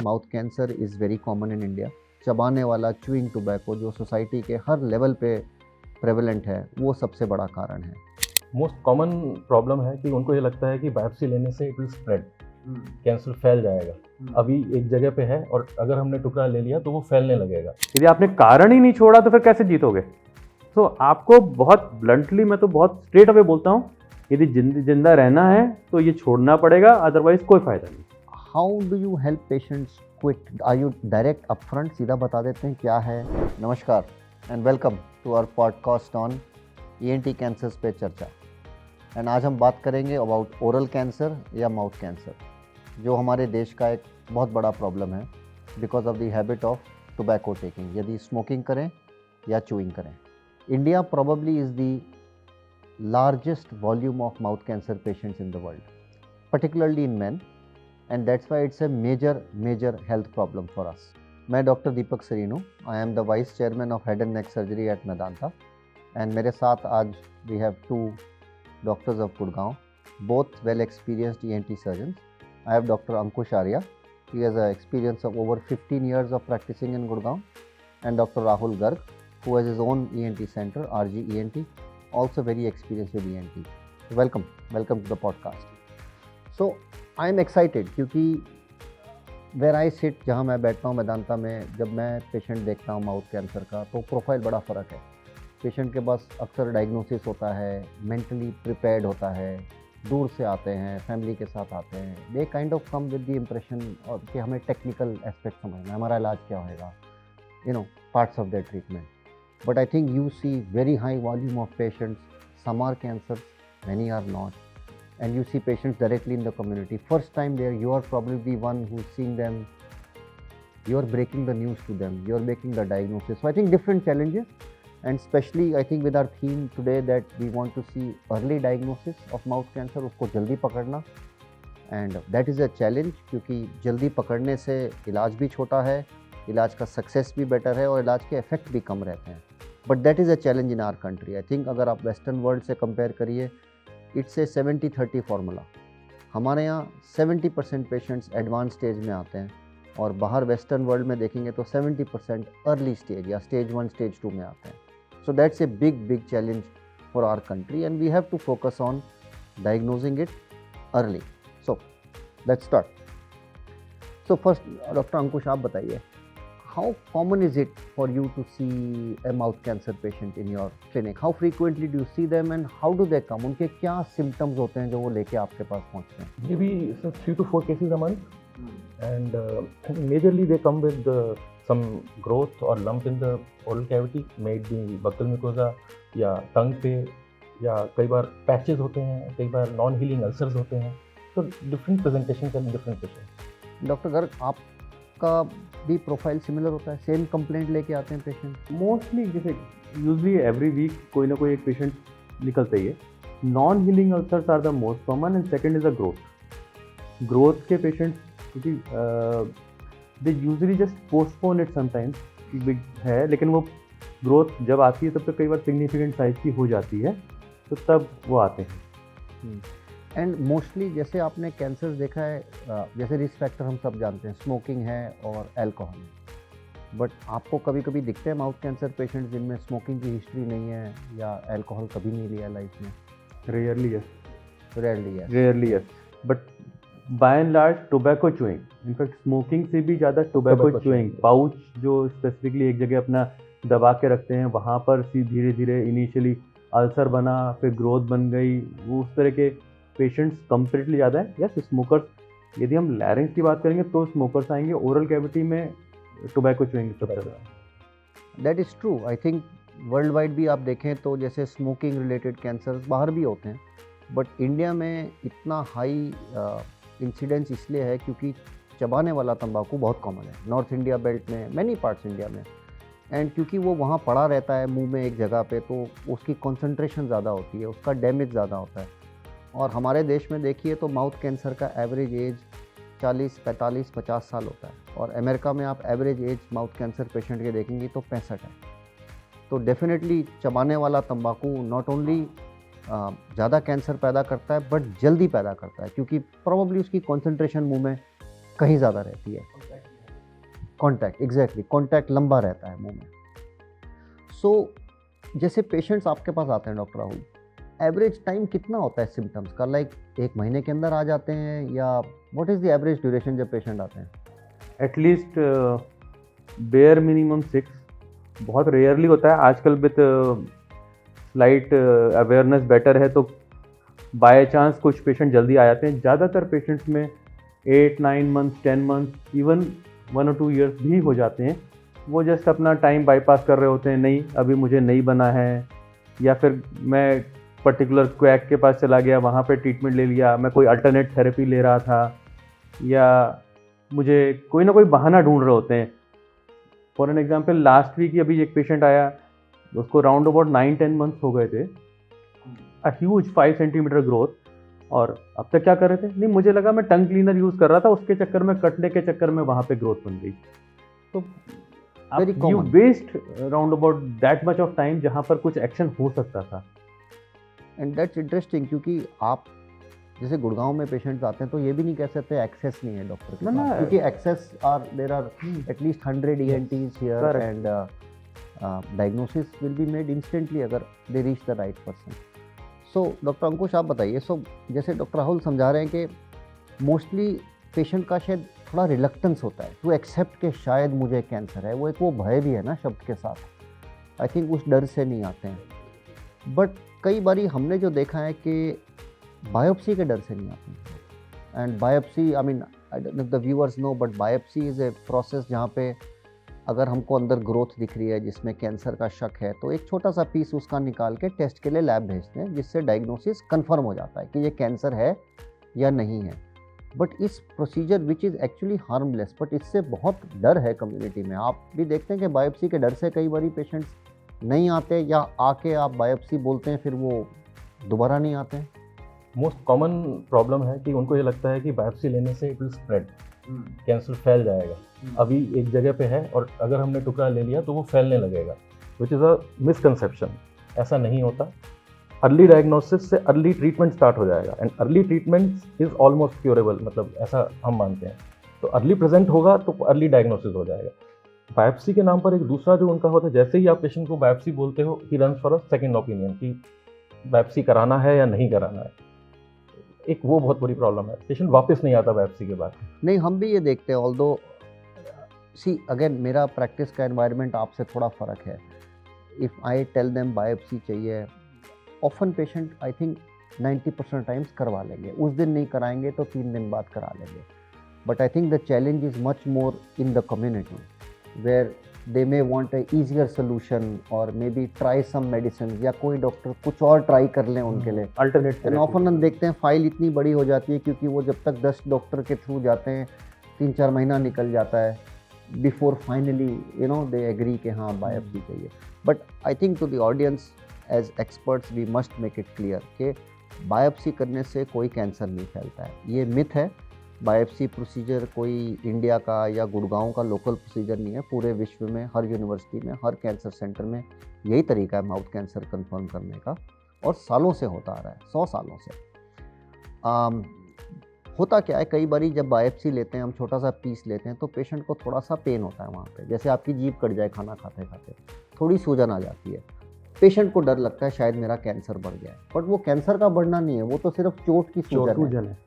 Mouth cancer is very common in India. चबाने वाला chewing tobacco जो सोसाइटी के हर लेवल पे प्रेवलेंट है, वो सबसे बड़ा कारण है। मोस्ट कॉमन प्रॉब्लम है कि उनको ये लगता है कि बायोप्सी लेने से इट विल स्प्रेड, कैंसर फैल जाएगा। अभी एक जगह पे है और अगर हमने टुकड़ा ले लिया तो वो फैलने लगेगा। यदि आपने कारण ही नहीं छोड़ा तो फिर कैसे जीतोगे? तो आपको बहुत ब्लंटली, मैं तो बहुत स्ट्रेट अवे बोलता हूँ, यदि जिंदा रहना है तो ये छोड़ना पड़ेगा, अदरवाइज कोई फायदा नहीं। How do you help patients quit? Are you direct upfront सीधा बता देते हैं क्या है? नमस्कार and welcome to our podcast on ENT cancers पे चर्चा। एंड आज हम बात करेंगे अबाउट ओरल कैंसर या माउथ कैंसर, जो हमारे देश का एक बहुत बड़ा प्रॉब्लम है because of the habit of tobacco taking, यदि स्मोकिंग करें या चूइंग करें। India probably is the largest volume of mouth cancer patients in the world, particularly in men, and that's why it's a major health problem for us. मैं doctor Deepak Sarin हूँ। I am the vice chairman of head and neck surgery at Medanta, and मेरे साथ आज we have two doctors of Gurgaon, both well experienced ENT surgeons. I have Dr. Ankush Arya. He has an experience of over 15 years of practicing in Gurgaon, and Dr. Rahul Garg, who has his own ENT center, RG ENT, also very experienced with ENT. Welcome to the podcast. So I am excited क्योंकि where I sit, जहाँ मैं बैठता हूँ मेदांता में, जब मैं patient देखता हूँ माउथ कैंसर का, तो प्रोफाइल बड़ा फ़र्क है। पेशेंट के पास अक्सर डायग्नोसिस होता है, मेंटली प्रिपेयर्ड होता है, दूर से आते हैं, फैमिली के साथ आते हैं। They kind of come with the impression और कि हमें टेक्निकल एस्पेक्ट समझना है, हमारा इलाज क्या होएगा, parts of the treatment. But I think you see very high volume of patients. Some are cancers, many are not. And you see patients directly in the community. First time there, you are probably the one who's seeing them. You are breaking the news to them. You are making the diagnosis. So I think different challenges. And especially I think with our theme today that we want to see early diagnosis of mouth cancer, उसको जल्दी पकड़ना. And that is a challenge क्योंकि जल्दी पकड़ने से इलाज भी छोटा है, इलाज का सक्सेस भी बेटर है और इलाज के इफेक्ट भी कम रहते हैं. But that is a challenge in our country. I think अगर आप वेस्टर्न वर्ल्ड से कंपेयर करिए, इट्स ए 70-30 फार्मूला. हमारे यहाँ 70% पेशेंट्स एडवांस स्टेज में आते हैं और बाहर वेस्टर्न वर्ल्ड में देखेंगे तो 70% अर्ली स्टेज या स्टेज 1 स्टेज 2 में आते हैं. So that's a big challenge for our country and we have to focus on diagnosing it early. So let's start. So first doctor Ankush, आप बताइए, how common is it for you to see a mouth cancer patient in your clinic? How frequently do you see them and how do they come? उनके क्या symptoms होते हैं जो वो लेके आपके पास पहुँचते हैं? Maybe 3 to 4 cases a month, and majorly they come with some growth or lump in the oral cavity, may it be buccal mucosa या टंग पे, या कई बार पैचेस होते हैं, कई बार नॉन हीलिंग अल्सर्स होते हैं. तो different presentation and different patient. Doctor Garg, आपका भी प्रोफाइल सिमिलर होता है? सेम कंप्लेंट लेके आते हैं पेशेंट? मोस्टली जैसे यूजली एवरी वीक कोई ना कोई एक पेशेंट निकलता ही है. Non healing ulcers are the most common and second is the growth के पेशेंट्स, क्योंकि they usually just postpone it sometimes है, लेकिन वो ग्रोथ जब आती है तब तक कई बार सिग्निफिकेंट साइज की हो जाती है, तो तब वो आते हैं. एंड मोस्टली जैसे आपने कैंसर देखा है, जैसे रिस्क फैक्टर हम सब जानते हैं, स्मोकिंग है और अल्कोहल है, बट आपको कभी कभी दिखते हैं माउथ कैंसर पेशेंट जिनमें स्मोकिंग की हिस्ट्री नहीं है या अल्कोहल कभी नहीं लिया लाइफ में? Rarely yes, but by and large tobacco chewing, in fact smoking से भी ज़्यादा टोबैको च्यूइंग, पाउच जो स्पेसिफिकली एक जगह अपना दबा के रखते हैं, वहाँ पर धीरे धीरे इनिशियली अल्सर बना, फिर ग्रोथ बन गई, वो उस तरह के पेशेंट्स कंपेरेटली ज़्यादा है. यस, स्मोकर्स, यदि हम लैरिंग्स की बात करेंगे तो स्मोकर्स आएंगे, ओरल कैविटी में टोबैको च्यूइंग सबसे ज़्यादा. That is true. I think world wide भी आप देखें तो जैसे स्मोकिंग रिलेटेड कैंसर बाहर भी होते हैं, बट इंडिया में इतना हाई इंसिडेंस इसलिए है क्योंकि चबाने वाला तंबाकू बहुत कॉमन है नॉर्थ इंडिया बेल्ट में, मैनी पार्ट्स इंडिया में, एंड क्योंकि वो वहाँ पड़ा रहता है मुंह में एक जगह पे, तो उसकी कॉन्सेंट्रेशन ज़्यादा होती है, उसका डैमेज ज़्यादा होता है. और हमारे देश में देखिए तो माउथ कैंसर का एवरेज एज 40, 45, 50 साल होता है, और अमेरिका में आप average age mouth cancer patient के देखेंगे तो 65 है. तो डेफिनेटली चबाने वाला तंबाकू नॉट ओनली ज़्यादा कैंसर पैदा करता है बट जल्दी पैदा करता है, क्योंकि प्रॉबली उसकी कॉन्सेंट्रेशन मुंह में कहीं ज़्यादा रहती है. कॉन्टैक्ट, एग्जैक्टली, कॉन्टैक्ट लंबा रहता है मुंह में। सो जैसे पेशेंट्स आपके पास आते हैं डॉक्टर राहुल, एवरेज टाइम कितना होता है सिम्टम्स का? लाइक 1 महीने के अंदर आ जाते हैं या what is the average duration जब पेशेंट आते हैं? एटलीस्ट बेयर मिनिमम 6, बहुत रेयरली होता है आजकल। विथ स्लाइट अवेयरनेस बेटर है तो बाय चांस कुछ पेशेंट जल्दी आ जाते हैं। ज़्यादातर पेशेंट्स में 8-9 मंथ्स, 10 मंथ्स, इवन 1 और 2 ईयर्स भी हो जाते हैं। वो जस्ट अपना टाइम बाईपास कर रहे होते हैं, नहीं अभी मुझे नहीं बना है, या फिर मैं पर्टिकुलर क्वैक के पास चला गया, वहाँ पे ट्रीटमेंट ले लिया, मैं कोई अल्टरनेट थेरेपी ले रहा था, या मुझे कोई ना कोई बहाना ढूंढ रहे होते हैं। For an example, last week ही अभी एक पेशेंट आया, उसको राउंड अबाउट 9-10 मंथ्स हो गए थे, अ ह्यूज 5 सेंटीमीटर ग्रोथ, और अब तक क्या कर रहे थे, नहीं मुझे लगा मैं टंग क्लीनर यूज़ कर रहा था, उसके चक्कर में, कटने के चक्कर में वहाँ पे ग्रोथ बन गई। तो you waste round about that much of time जहाँ पर कुछ एक्शन हो सकता था। एंड दैट्स इंटरेस्टिंग, क्योंकि आप जैसे गुड़गांव में पेशेंट्स आते हैं तो ये भी नहीं कह सकते एक्सेस नहीं है डॉक्टर के पास, क्योंकि access there are at least 100 ENTs here and diagnosis will be made instantly अगर they reach the right person. So doctor Ankush आप बताइए, सो जैसे डॉक्टर राहुल समझा रहे हैं कि मोस्टली पेशेंट का शायद थोड़ा रिलक्टेंस होता है टू एक्सेप्ट कि शायद मुझे कैंसर है, वो एक वो भय भी है ना शब्द के साथ, आई थिंक उस डर से नहीं आते हैं। बट कई बारी हमने जो देखा है कि बायोप्सी के डर से नहीं आते हैं। And biopsy, I mean I don't know the viewers know, but biopsy is a process जहाँ पे अगर हमको अंदर ग्रोथ दिख रही है जिसमें कैंसर का शक है, तो एक छोटा सा पीस उसका निकाल के टेस्ट के लिए लैब भेजते हैं, जिससे डायग्नोसिस कंफर्म हो जाता है कि ये कैंसर है या नहीं है। बट इस procedure which is actually harmless, but इससे बहुत डर है कम्युनिटी में। आप भी देखते हैं कि बायोप्सी के डर से कई बारी पेशेंट्स नहीं आते, या आके आप बायोप्सी बोलते हैं फिर वो दोबारा नहीं आते हैं। मोस्ट कॉमन प्रॉब्लम है कि उनको ये लगता है कि बायोप्सी लेने से इट विल स्प्रेड, कैंसर फैल जाएगा। अभी एक जगह पे है और अगर हमने टुकड़ा ले लिया तो वो फैलने लगेगा, विच इज़ अ मिसकंसेप्शन। ऐसा नहीं होता। अर्ली डायग्नोसिस से अर्ली ट्रीटमेंट स्टार्ट हो जाएगा, and early treatment is almost curable, मतलब ऐसा हम मानते हैं। तो अर्ली प्रेजेंट होगा तो अर्ली डायग्नोसिस हो जाएगा। बायोप्सी के नाम पर एक दूसरा जो उनका होता है, जैसे ही आप पेशेंट को बायोप्सी बोलते हो, he runs for a second opinion कि बायोप्सी कराना है या नहीं कराना है। एक वो बहुत बड़ी प्रॉब्लम है, पेशेंट वापस नहीं आता बायोप्सी के बाद। नहीं, हम भी ये देखते हैं, ऑल्दो सी अगेन मेरा प्रैक्टिस का एनवायरनमेंट आपसे थोड़ा फ़र्क है। If I tell them biopsy चाहिए, often patient I think 90% times करवा लेंगे, उस दिन नहीं कराएंगे तो 3 दिन बाद करा लेंगे। But I think the challenge is much more in the community where they may want a easier solution और may be try some medicine, या कोई डॉक्टर कुछ और ट्राई कर लें उनके लिए अल्टरनेट। एंड ऑफन हम देखते हैं फाइल इतनी बड़ी हो जाती है, क्योंकि वो जब तक 10 डॉक्टर के थ्रू जाते हैं 3-4 महीना निकल जाता है before finally you know they agree कि हाँ बायोप्सी चाहिए। But I think to the audience as experts we must make it clear कि बायोप्सी करने से कोई कैंसर नहीं फैलता है, ये मिथ है। बायोप्सी प्रोसीजर कोई इंडिया का या गुड़गांव का लोकल प्रोसीजर नहीं है, पूरे विश्व में हर यूनिवर्सिटी में, हर कैंसर सेंटर में यही तरीका है माउथ कैंसर कंफर्म करने का, और सालों से होता आ रहा है, 100 सालों से। होता क्या है, कई बारी जब बायोप्सी लेते हैं हम, छोटा सा पीस लेते हैं, तो पेशेंट को थोड़ा सा पेन होता है वहाँ पे, जैसे आपकी जीभ कट जाए खाना खाते खाते, थोड़ी सूजन आ जाती है। पेशेंट को डर लगता है शायद मेरा कैंसर बढ़ गया है, बट वो कैंसर का बढ़ना नहीं है, वो तो सिर्फ चोट की सूजन है।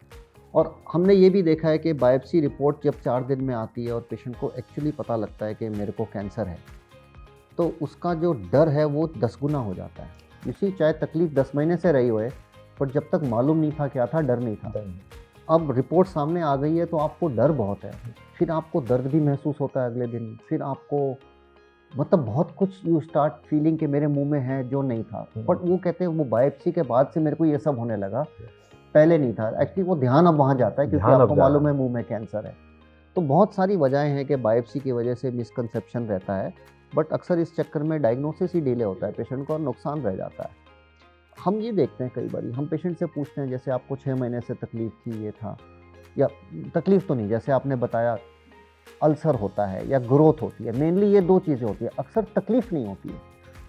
और हमने ये भी देखा है कि बायोप्सी रिपोर्ट जब 4 दिन में आती है और पेशेंट को एक्चुअली पता लगता है कि मेरे को कैंसर है, तो उसका जो डर है वो 10 गुना हो जाता है। इसी चाहे तकलीफ 10 महीने से रही होए, पर जब तक मालूम नहीं था क्या था, डर नहीं था। अब रिपोर्ट सामने आ गई है तो आपको डर बहुत है, फिर आपको दर्द भी महसूस होता है अगले दिन, फिर आपको मतलब बहुत कुछ यू स्टार्ट फीलिंग कि मेरे मुंह में है जो नहीं था। बट वो कहते हैं वो बायोप्सी के बाद से मेरे को ये सब होने लगा, पहले नहीं था। एक्चुअली वो ध्यान अब वहाँ जाता है क्योंकि आपको मालूम है मुंह में कैंसर है। तो बहुत सारी वजहें हैं कि बायोप्सी की वजह से मिसकंसेप्शन रहता है, बट अक्सर इस चक्कर में डायग्नोसिस ही डिले होता है पेशेंट को और नुकसान रह जाता है। हम ये देखते हैं कई बार, हम पेशेंट से पूछते हैं जैसे आपको 6 महीने से तकलीफ थी, ये था, या तकलीफ तो नहीं, जैसे आपने बताया अल्सर होता है या ग्रोथ होती है, मेनली ये 2 चीज़ें होती है, अक्सर तकलीफ नहीं होती है।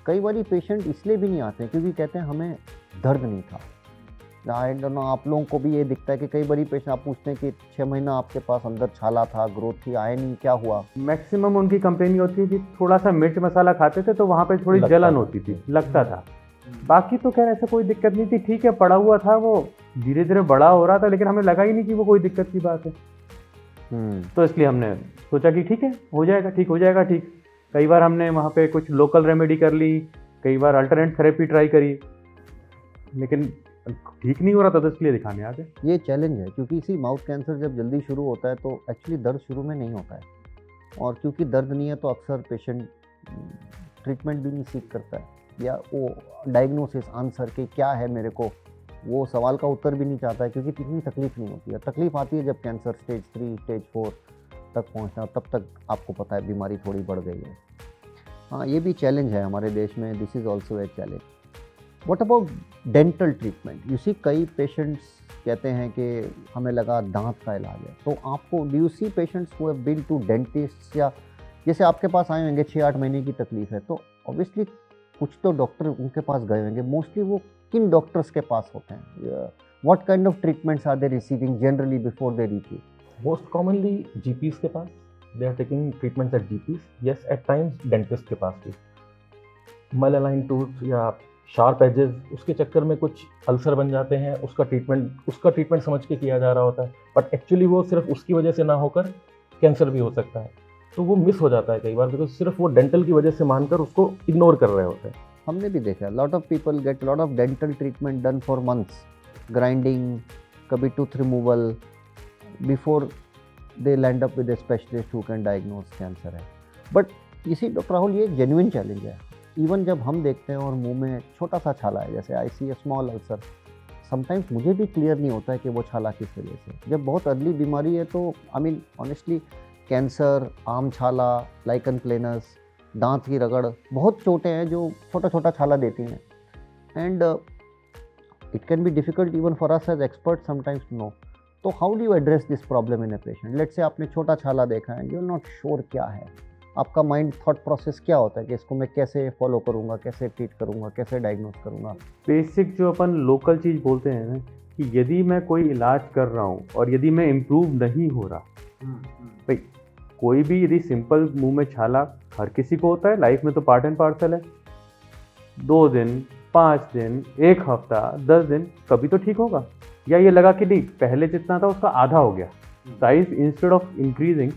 कई बार पेशेंट इसलिए भी नहीं आते हैं क्योंकि कहते हैं हमें दर्द नहीं था। आई डोंट नो आप लोगों को भी ये दिखता है कि कई बारी पेशेंट आप पूछते हैं कि 6 महीना आपके पास अंदर छाला था, ग्रोथ थी, आया नहीं, क्या हुआ? मैक्सिमम उनकी कंप्लेन होती है कि थोड़ा सा मिर्च मसाला खाते थे तो वहाँ पे थोड़ी जलन होती थी, लगता था। बाकी तो खैर ऐसा कोई दिक्कत नहीं थी, ठीक है, पड़ा हुआ था, वो धीरे धीरे बड़ा हो रहा था, लेकिन हमें लगा ही नहीं कि वो कोई दिक्कत की बात है। तो इसलिए हमने सोचा कि ठीक है, हो जाएगा ठीक, हो जाएगा ठीक। कई बार हमने वहाँ पे कुछ लोकल रेमेडी कर ली, कई बार अल्टरनेट थेरेपी ट्राई करी, लेकिन ठीक नहीं हो रहा था, तो इसलिए दिखाने आ गए। ये चैलेंज है क्योंकि इसी माउथ कैंसर जब जल्दी शुरू होता है तो एक्चुअली दर्द शुरू में नहीं होता है, और क्योंकि दर्द नहीं है तो अक्सर पेशेंट ट्रीटमेंट भी नहीं सीख करता है, या वो डायग्नोसिस आंसर कि क्या है मेरे को, वो सवाल का उत्तर भी नहीं चाहता है, क्योंकि इतनी तकलीफ नहीं होती है। तकलीफ आती है जब कैंसर स्टेज 3 स्टेज 4 तक पहुंचना, तब तक आपको पता है बीमारी थोड़ी बढ़ गई है। हाँ, ये भी चैलेंज है हमारे देश में, this is also a challenge. What about dental treatment? You see कई पेशेंट्स कहते हैं कि हमें लगा दांत का इलाज है, तो आपको do you see patients who have been to dentist, या जैसे आपके पास आए होंगे 6-8 महीने की तकलीफ है तो ऑब्वियसली कुछ तो डॉक्टर उनके पास गए होंगे, मोस्टली वो किन डॉक्टर्स के पास होते हैं? What kind of treatments are they receiving generally before they reach you? Most commonly GPs के पास, they are taking treatments at GPs, yes at times dentist के पास भी। मललाइन टूथ या शार्प एजेस, उसके चक्कर में कुछ अल्सर बन जाते हैं, उसका ट्रीटमेंट समझ के किया जा रहा होता है, बट एक्चुअली वो सिर्फ उसकी वजह से ना होकर कैंसर भी हो सकता है, तो वो मिस हो जाता है कई बार, बिकॉज सिर्फ वो डेंटल की वजह से मानकर उसको इग्नोर कर रहे होते हैं। हमने भी देखा है, lot of people get lot of dental treatment done for months, grinding, कभी tooth removal, before they land up with a specialist who can diagnose cancer है। बट इसी डॉक्टर राहुल, ये जेन्युइन चैलेंज है। इवन जब हम देखते हैं और मुंह में छोटा सा छाला है, जैसे आई सी ए स्मॉल अल्सर, समटाइम्स मुझे भी क्लियर नहीं होता है कि वो छाला किस वजह से। जब बहुत अर्ली बीमारी है तो आई मीन ऑनेस्टली कैंसर, आम छाला, लाइकन प्लेनस, दांत की रगड़, बहुत चोटें हैं जो छोटा छोटा छाला देती हैं, and it can be difficult even for us as expert sometimes to know. तो how do you address this problem in a patient? Let's say आपने छोटा छाला देखा है, यू आर नॉट श्योर क्या है, आपका माइंड थॉट प्रोसेस क्या होता है कि इसको मैं कैसे फॉलो करूंगा, कैसे ट्रीट करूंगा, कैसे डायग्नोज करूंगा? बेसिक जो अपन लोकल चीज़ बोलते हैं ना, कि यदि मैं कोई इलाज कर रहा हूँ और यदि मैं इम्प्रूव नहीं हो रहा, भाई कोई भी यदि सिंपल मुंह में छाला हर किसी को होता है, लाइफ में तो पार्ट एंड पार्सल है। 2 दिन, 5 दिन, 1 हफ्ता, 10 दिन, कभी तो ठीक होगा। या ये लगा कि नहीं, पहले जितना था उसका आधा हो गया, साइज इंस्टेड ऑफ इंक्रीजिंग,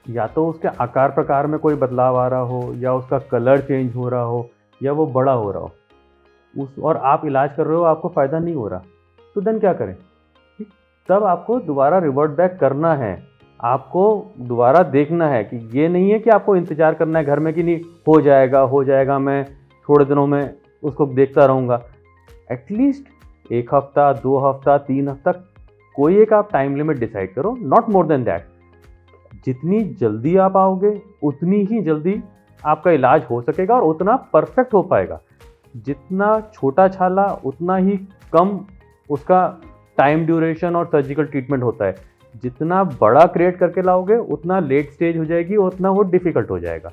या तो उसके आकार प्रकार में कोई बदलाव आ रहा हो, या उसका कलर चेंज हो रहा हो, या वो बड़ा हो रहा हो, और आप इलाज कर रहे हो, आपको फ़ायदा नहीं हो रहा, तो देन क्या करें? तब आपको दोबारा रिवर्ट बैक करना है, आपको दोबारा देखना है कि ये नहीं है कि आपको इंतज़ार करना है घर में कि नहीं हो जाएगा, मैं थोड़े दिनों में उसको देखता रहूँगा। एटलीस्ट 1 हफ्ता, 2 हफ्ता, 3 हफ्ता, कोई एक आप टाइम लिमिट डिसाइड करो, नॉट मोर देन दैट। जितनी जल्दी आप आओगे उतनी ही जल्दी आपका इलाज हो सकेगा और उतना परफेक्ट हो पाएगा। जितना छोटा छाला उतना ही कम उसका टाइम ड्यूरेशन और सर्जिकल ट्रीटमेंट होता है, जितना बड़ा क्रिएट करके लाओगे उतना लेट स्टेज हो जाएगी, उतना वो डिफ़िकल्ट हो जाएगा।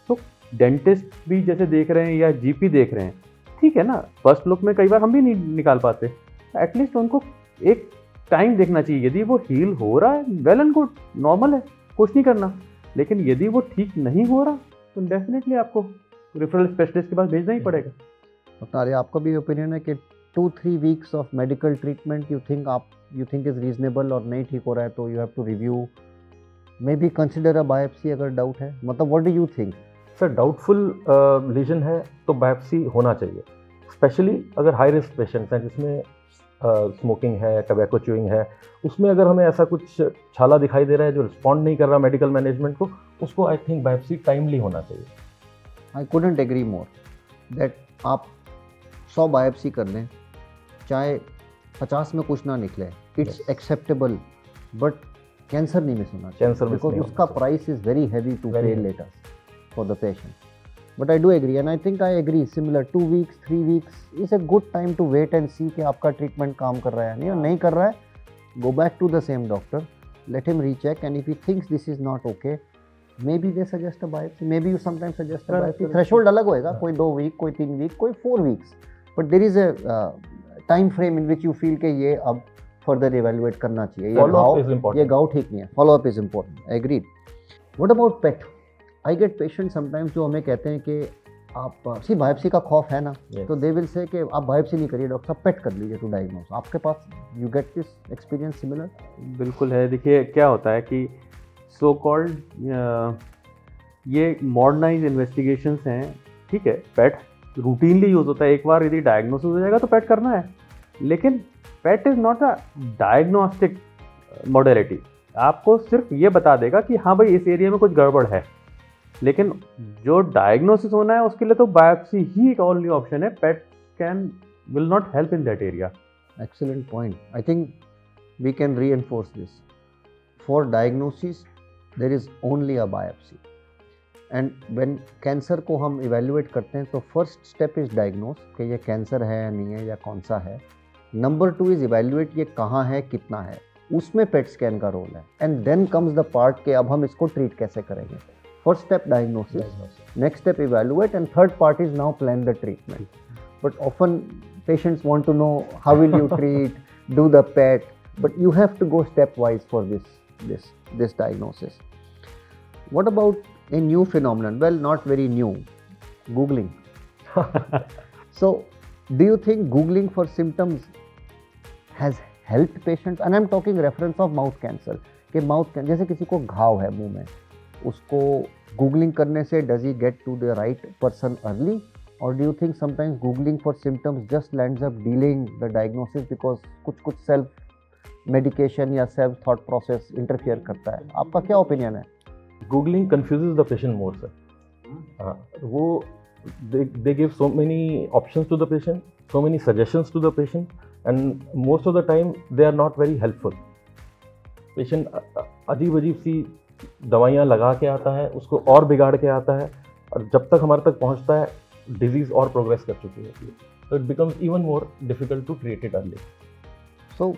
तो डेंटिस्ट भी जैसे देख रहे हैं या जीपी देख रहे हैं, ठीक है ना, फर्स्ट लुक में कई बार हम भी नहीं निकाल पाते, एटलीस्ट उनको एक टाइम देखना चाहिए। यदि वो हील हो रहा है, वेल एंड गुड, नॉर्मल है, कुछ नहीं करना। लेकिन यदि वो ठीक नहीं हो रहा तो डेफिनेटली आपको रेफरल स्पेशलिस्ट के पास भेजना ही पड़ेगा। डॉक्टर आर्य, आपका भी ओपिनियन है कि 2-3 weeks of medical treatment you think is reasonable, और नहीं ठीक हो रहा है तो you have to review, maybe consider a biopsy अगर डाउट है? मतलब what do you think? Sir, doubtful lesion है तो बायोप्सी होना चाहिए, स्पेशली अगर हाई रिस्क पेशेंट्स हैं जिसमें स्मोकिंग है, टबैको च्यूइंग है, उसमें अगर हमें ऐसा कुछ छाला दिखाई दे रहा है जो रिस्पॉन्ड नहीं कर रहा मेडिकल मैनेजमेंट को, उसको आई थिंक बायोप्सी टाइमली होना चाहिए। I couldn't agree more that आप 100 बायोप्सी कर लें, चाहे 50 में कुछ ना निकले, इट्स एक्सेप्टेबल, बट कैंसर नहीं मिस होना चाहिए, बिकॉज उसका price is very heavy to pay later for the patient. But I do agree, and I think I agree, similar 2 weeks, 3 weeks is a good time to wait and see कि आपका treatment काम कर रहा है नहीं, और नहीं कर रहा है, go back to the same doctor, let him recheck, and if he thinks this is not okay, maybe they suggest a biopsy, maybe you sometimes suggest a biopsy. Threshold अलग होएगा, कोई 2 week, कोई 3 week, कोई 4 weeks, but there is a time frame in which you feel कि ये अब further evaluate करना चाहिए, Follow-up is important. ये घाव ठीक नहीं है, follow up is important, agreed. What about pet? I get patient sometimes जो हमें कहते हैं कि आप सी बायोप्सी का खौफ है ना, Yes. तो दे विल से कि आप बायोप्सी नहीं करिए डॉक्टर साहब, पेट कर लीजिए टू डायग्नोस। आपके पास you get this experience similar? बिल्कुल है। देखिए क्या होता है कि सो कॉल्ड ये मॉडर्नाइज इन्वेस्टिगेशंस हैं, ठीक है, पेट रूटीनली यूज़ होता है, एक बार यदि डायग्नोसिस हो जाएगा तो पेट करना है, लेकिन PET is not a diagnostic modality. आपको सिर्फ ये बता देगा कि हाँ भाई इस एरिया में कुछ गड़बड़ है, लेकिन जो डायग्नोसिस होना है उसके लिए तो बायोप्सी ही एक ओनली ऑप्शन है। PET will not help in that area. Excellent point. I think we can reinforce this. For diagnosis, there is only a biopsy. And when cancer को हम evaluate करते हैं तो first step is diagnose कि ये cancer है या नहीं है या कौन सा है. Number 2 is evaluate ये कहाँ है, कितना है. उसमें PET scan का रोल है. And then comes the part कि अब हम इसको treat कैसे करेंगे. First step diagnosis. Next step evaluate, and third part is now plan the treatment. But often patients want to know how will you treat, do the PET, but you have to go stepwise for this diagnosis. What about a new phenomenon? Well, not very new, Googling. So, do you think Googling for symptoms has helped patients? And I'm talking reference of mouth cancer. कि जैसे किसी को घाव है मुंह में, उसको Googling करने से does he get to the right person early? Or do you think sometimes Googling for symptoms just lands up delaying the diagnosis because कुछ self medication या self thought process interfere करता है? आपका क्या opinion है? Googling confuses the patient more, sir. वो they give so many options to the patient, so many suggestions to the patient, and most of the time they are not very helpful. Patient अजीब सी दवाइयाँ लगा के आता है, उसको और बिगाड़ के आता है, और जब तक हमारे तक पहुँचता है डिजीज और प्रोग्रेस कर चुकी होती है, तो it becomes even more difficult to treat it early. So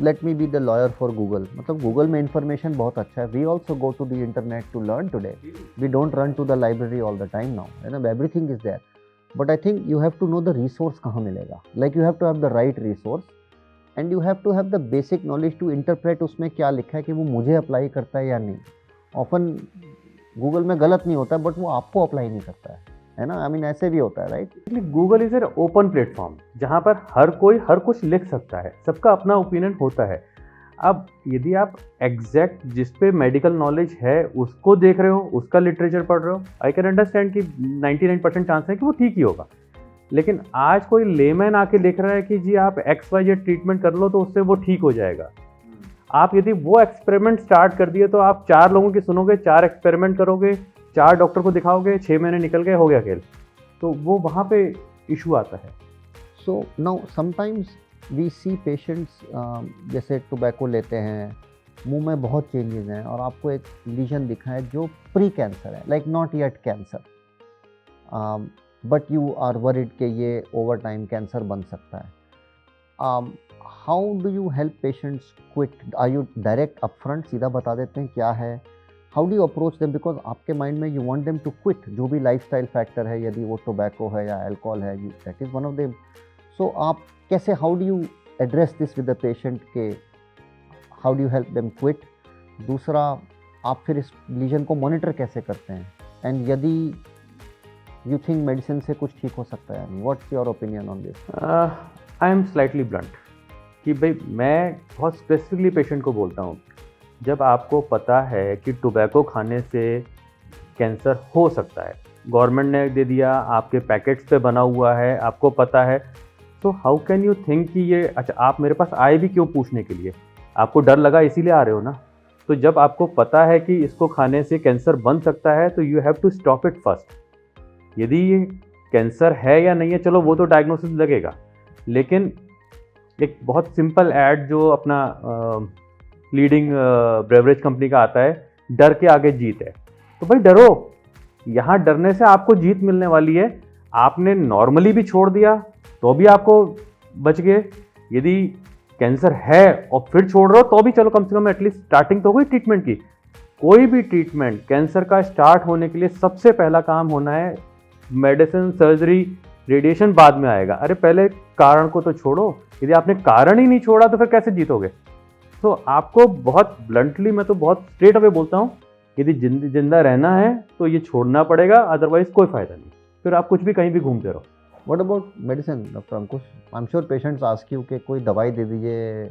let me be the lawyer for Google. मतलब गूगल में इंफॉर्मेशन बहुत अच्छा है, we also go to the internet to learn today, we don't run to the library all the time now, है ना, everything is there, but I think you have to know the resource कहाँ मिलेगा, like you have to have the right resource and you have to have the basic knowledge to interpret उसमें क्या लिखा है कि वो मुझे अप्लाई करता है या नहीं। ऑफन गूगल में गलत नहीं होता बट वो आपको अप्लाई नहीं करता है ना, आई मीन ऐसे भी होता है, right. Google is an open platform जहाँ पर हर कोई हर कुछ लिख सकता है, सबका अपना ओपिनियन होता है। अब यदि आप एग्जैक्ट जिस पे मेडिकल नॉलेज है उसको देख रहे हो, उसका लिटरेचर पढ़ रहे हो, आई कैन अंडरस्टैंड कि 99% चांस है कि वो ठीक ही होगा, लेकिन आज कोई लेमैन आके लिख रहा है कि जी आप XYZ ट्रीटमेंट कर लो तो उससे वो ठीक हो जाएगा। आप यदि वो एक्सपेरिमेंट स्टार्ट कर दिए तो आप 4 लोगों की सुनोगे, 4 एक्सपेरिमेंट करोगे, 4 डॉक्टर को दिखाओगे, 6 महीने निकल गए, हो गया खेल, तो वो वहाँ पे इशू आता है। So now sometimes we see patients, जैसे टोबैको लेते हैं, मुंह में बहुत चेंजेस हैं और आपको एक लीजन दिखा है जो प्री कैंसर है, like not yet cancer, but you are worried कि ये ओवर टाइम कैंसर बन सकता है। How do you help patients quit? Are you direct upfront सीधा बता देते हैं क्या है? How do you approach them? Because आपके माइंड में you want them to quit, जो भी लाइफस्टाइल फैक्टर है, यदि वो टोबैको है या अल्कोहल है, that is one of them. So आप कैसे, how do you address this with the patient के how do you help them quit? दूसरा, आप फिर इस लीजन को मॉनिटर कैसे करते हैं, एंड यदि यू थिंक मेडिसिन से कुछ ठीक हो सकता है नहीं, what's your opinion on this? I am slightly blunt कि भाई मैं बहुत स्पेसिफिकली पेशेंट को बोलता हूँ, जब आपको पता है कि टोबैको खाने से कैंसर हो सकता है, गवर्नमेंट ने दे दिया, आपके पैकेट्स पे बना हुआ है, आपको पता है, तो हाउ कैन यू थिंक कि ये, अच्छा आप मेरे पास आए भी क्यों पूछने के लिए? आपको डर लगा इसीलिए आ रहे हो ना। तो जब आपको पता है कि इसको खाने से कैंसर बन सकता है तो you have to stop it first. यदि ये कैंसर है या नहीं है, चलो वो तो डायग्नोसिस लगेगा, लेकिन एक बहुत सिंपल ऐड जो अपना लीडिंग ब्रेवरेज कंपनी का आता है, डर के आगे जीत है, तो भाई डरो, यहाँ डरने से आपको जीत मिलने वाली है। आपने नॉर्मली भी छोड़ दिया तो भी आपको बच गए, यदि कैंसर है और फिर छोड़ रहे हो तो भी चलो कम से कम एटलीस्ट स्टार्टिंग तो हुई ट्रीटमेंट की। कोई भी ट्रीटमेंट कैंसर का स्टार्ट होने के लिए सबसे पहला काम होना है मेडिसिन, सर्जरी रेडिएशन बाद में आएगा। अरे पहले कारण को तो छोड़ो, यदि आपने कारण ही नहीं छोड़ा तो फिर कैसे जीतोगे? तो आपको बहुत ब्लंटली, मैं तो बहुत स्ट्रेट अवे बोलता हूँ, यदि जिंदा रहना है तो ये छोड़ना पड़ेगा, अदरवाइज कोई फायदा नहीं, फिर आप कुछ भी कहीं भी घूमते रहो। What about medicine doctor Ankush? I am sure patients ask you कि कोई दवाई दे दीजिए,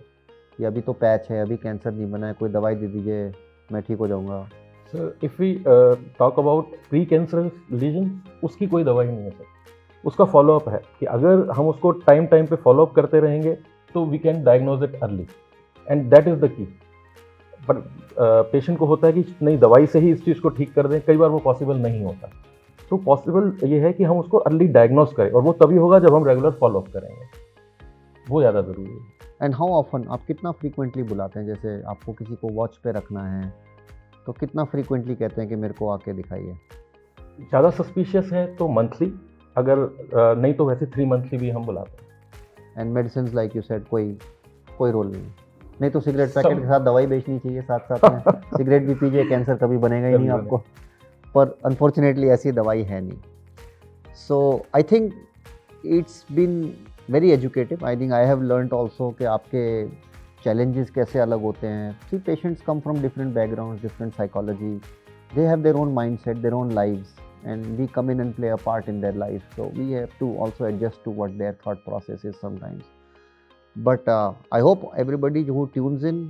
कि अभी तो पैच है, अभी कैंसर नहीं बना है, कोई दवाई दे दीजिए, मैं ठीक हो जाऊंगा। Sir if we talk about pre cancerous lesion, उसकी कोई दवाई नहीं है सर, उसका फॉलोअप है कि अगर हम उसको टाइम पे फॉलोअप करते रहेंगे तो we can diagnose it early, and that is the key. पर पेशेंट को होता है कि नहीं दवाई से ही इस चीज़ को ठीक कर दें, कई बार वो पॉसिबल नहीं होता। तो पॉसिबल ये है कि हम उसको अर्ली डायग्नोज करें, और वो तभी होगा जब हम रेगुलर फॉलोअप करेंगे, वो ज़्यादा ज़रूरी है। एंड हाउ ऑफन, आप कितना फ्रीक्वेंटली बुलाते हैं? जैसे आपको किसी को वॉच पे रखना है तो कितना फ्रीक्वेंटली कहते हैं कि मेरे को आके दिखाइए? ज़्यादा सस्पिशियस है तो मंथली, अगर नहीं तो वैसे 3 मंथली भी हम बुलाते हैं। And medicine like you said, कोई रोल नहीं तो सिगरेट पैकेट के साथ दवाई बेचनी चाहिए साथ साथ में। सिगरेट भी पीजिए, कैंसर कभी बनेगा ही नहीं आपको, पर अनफॉर्चुनेटली ऐसी दवाई है नहीं। So I think it's been very educative. I think I have learned also कि आपके चैलेंजेस कैसे अलग होते हैं। See patients come from different background, different psychology, they have their own mindset, their own lives, and we come in and play a part in their life, so we have to also adjust to what their thought process is sometimes. But I hope everybody who tunes in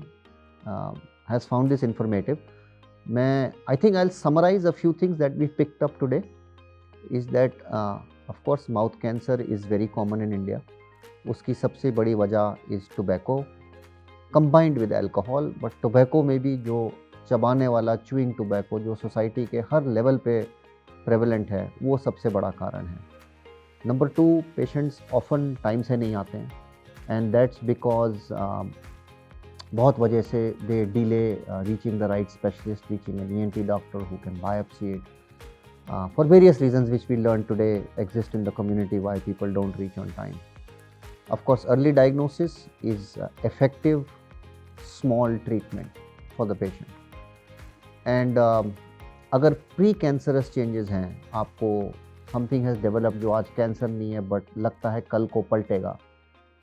has found this informative. I think I'll summarize a few things that we picked up today. Is that of course mouth cancer is very common in India. उसकी सबसे बड़ी वजह is tobacco combined with alcohol, but tobacco में भी जो चबाने वाला chewing tobacco जो सोसाइटी के हर लेवल पे प्रेवलेंट है, वो सबसे बड़ा कारण है। नंबर 2, पेशेंट्स ऑफन टाइम से नहीं आते हैं, एंड दैट्स बिकॉज बहुत वजह से they delay reaching the right specialist, reaching an ENT doctor who can biopsy it for various reasons which we learn today exist in the community why people don't reach on time. Of course early diagnosis is effective small treatment for the patient. And अगर precancerous changes हैं, आपको something has develop जो आज cancer नहीं है but लगता है कल को पलटेगा,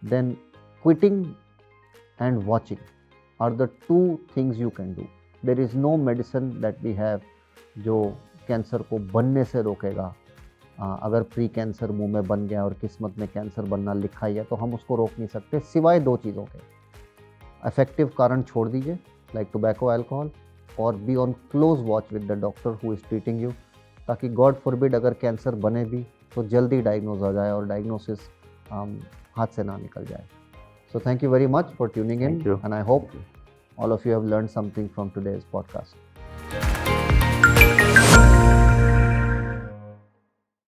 then quitting and watching are the 2 things you can do. There is no medicine that we have जो कैंसर को बनने से रोकेगा। अगर प्री कैंसर मुंह में बन गया और किस्मत में कैंसर बनना लिखा ही है तो हम उसको रोक नहीं सकते, सिवाय 2 चीज़ों के। इफेक्टिव कारण छोड़ दीजिए लाइक टोबैको, अल्कोहल, और be on close watch with the doctor who is treating you, ताकि गॉड फॉरबिड अगर कैंसर बने भी तो जल्दी डायग्नोज हो जाए और डायग्नोसिस हाथ से ना निकल जाए। So thank you very much for tuning in, and I hope all of you have learned something from today's podcast.